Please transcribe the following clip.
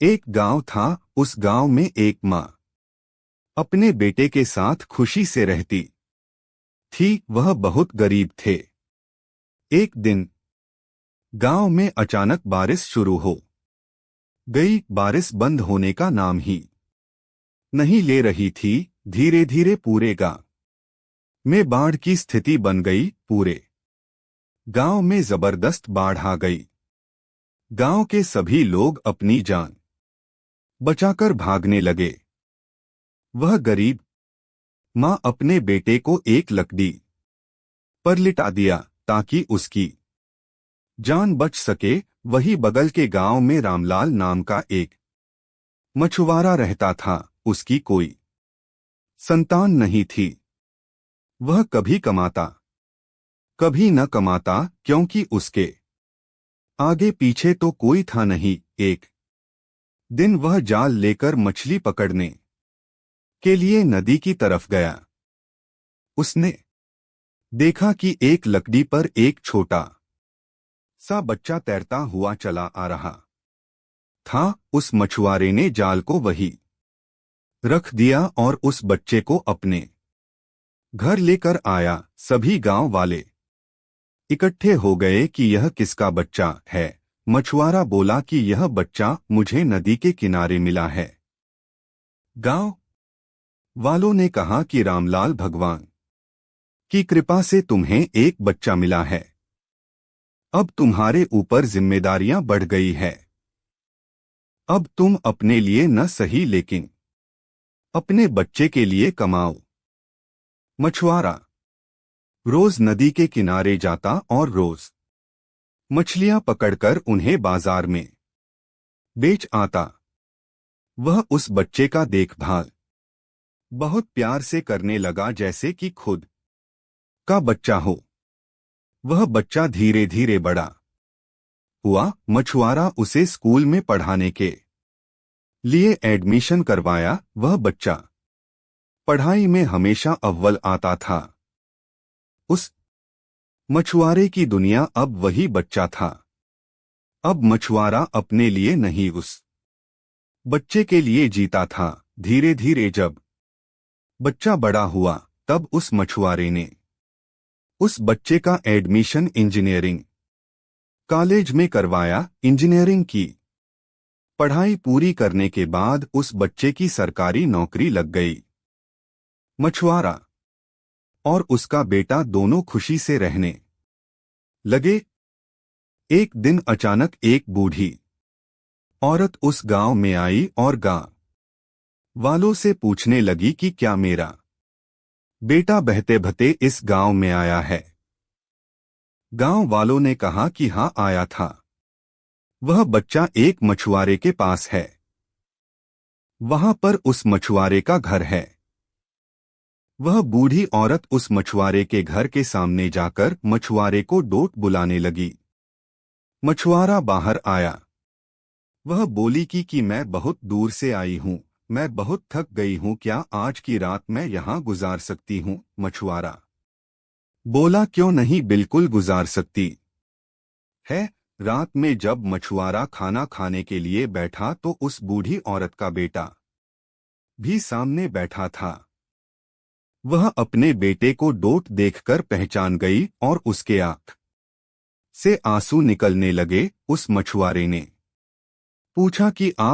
एक गांव था। उस गांव में एक माँ अपने बेटे के साथ खुशी से रहती थी। वह बहुत गरीब थे। एक दिन गांव में अचानक बारिश शुरू हो गई। बारिश बंद होने का नाम ही नहीं ले रही थी। धीरे धीरे पूरे गांव में बाढ़ की स्थिति बन गई। पूरे गांव में जबरदस्त बाढ़ आ गई। गांव के सभी लोग अपनी जान बचाकर भागने लगे। वह गरीब माँ अपने बेटे को एक लकड़ी पर लिटा दिया ताकि उसकी जान बच सके। वही बगल के गांव में रामलाल नाम का एक मछुआरा रहता था। उसकी कोई संतान नहीं थी। वह कभी कमाता कभी न कमाता, क्योंकि उसके आगे पीछे तो कोई था नहीं। एक दिन वह जाल लेकर मछली पकड़ने के लिए नदी की तरफ गया। उसने देखा कि एक लकड़ी पर एक छोटा सा बच्चा तैरता हुआ चला आ रहा था। उस मछुआरे ने जाल को वहीं रख दिया और उस बच्चे को अपने घर लेकर आया। सभी गांव वाले इकट्ठे हो गए कि यह किसका बच्चा है। मछुआरा बोला कि यह बच्चा मुझे नदी के किनारे मिला है। गांव वालों ने कहा कि रामलाल, भगवान की कृपा से तुम्हें एक बच्चा मिला है। अब तुम्हारे ऊपर जिम्मेदारियां बढ़ गई है। अब तुम अपने लिए न सही लेकिन अपने बच्चे के लिए कमाओ। मछुआरा रोज नदी के किनारे जाता और रोज मछलियां पकड़कर उन्हें बाजार में बेच आता। वह उस बच्चे का देखभाल बहुत प्यार से करने लगा, जैसे कि खुद का बच्चा हो। वह बच्चा धीरे धीरे बड़ा हुआ। मछुआरा उसे स्कूल में पढ़ाने के लिए एडमिशन करवाया। वह बच्चा पढ़ाई में हमेशा अव्वल आता था। उस मछुआरे की दुनिया अब वही बच्चा था। अब मछुआरा अपने लिए नहीं, उस बच्चे के लिए जीता था। धीरे धीरे जब बच्चा बड़ा हुआ तब उस मछुआरे ने उस बच्चे का एडमिशन इंजीनियरिंग कॉलेज में करवाया। इंजीनियरिंग की पढ़ाई पूरी करने के बाद उस बच्चे की सरकारी नौकरी लग गई। मछुआरा और उसका बेटा दोनों खुशी से रहने लगे। एक दिन अचानक एक बूढ़ी औरत उस गांव में आई और गांव वालों से पूछने लगी कि क्या मेरा बेटा बहते बहते इस गांव में आया है। गांव वालों ने कहा कि हां, आया था। वह बच्चा एक मछुआरे के पास है। वहां पर उस मछुआरे का घर है। वह बूढ़ी औरत उस मछुआरे के घर के सामने जाकर मछुआरे को डोट बुलाने लगी। मछुआरा बाहर आया। वह बोली कि मैं बहुत दूर से आई हूं, मैं बहुत थक गई हूं, क्या आज की रात मैं यहां गुजार सकती हूं? मछुआरा बोला, क्यों नहीं, बिल्कुल गुजार सकती है। रात में जब मछुआरा खाना खाने के लिए बैठा तो उस बूढ़ी औरत का बेटा भी सामने बैठा था। वह अपने बेटे को डोट देखकर पहचान गई और उसके आंख से आंसू निकलने लगे। उस मछुआरे ने पूछा कि आप